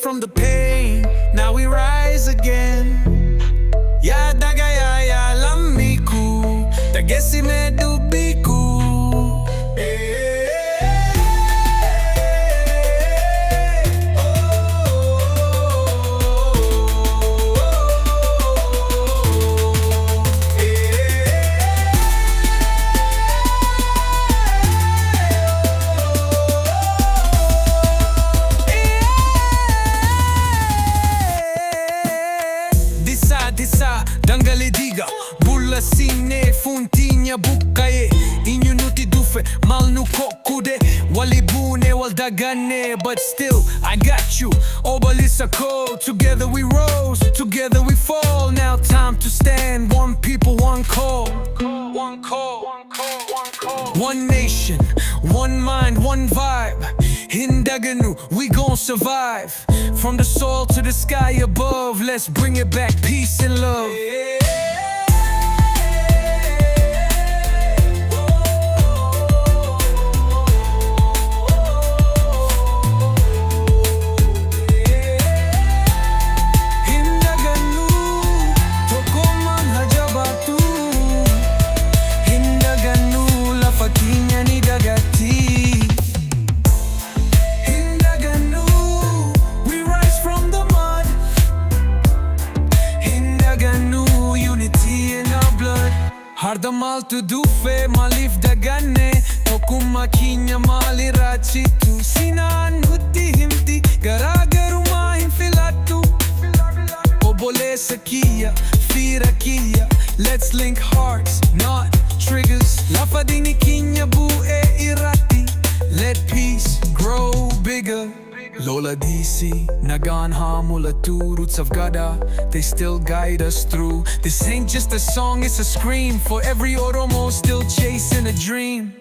from the pain, now we rise again. Ya dagaya ya lamiku, tagesi me dubiku. Disa dangali diga bulla sine funtigna bukkaye inyunuti dufe malnu kokkude walibune wal dagane, but still I got you obalisa ko. Together we rose, together we fall. Now time to stand, one people, one call. One call, one call, one call. One nation, one mind, one vibe. Hindaganu, we gon' survive. From the soil to the sky above, let's bring it back, peace and love. Hindaganu, tokoman hajabatu. Hindaganu, lafatinya ni dagati. Hardamal tu dufe malif dagane tokuma kinya mali rachitu sinan hutti himti garagaru mahin filatu obole sakia firakia. Let's link hearts, not triggers. Lafadini kinya bu e irati. Let peace grow bigger. Lola DC, Nagan Hamula tu, roots of Gada, they still guide us through. This ain't just a song, it's a scream for every oromoo still chasing a dream.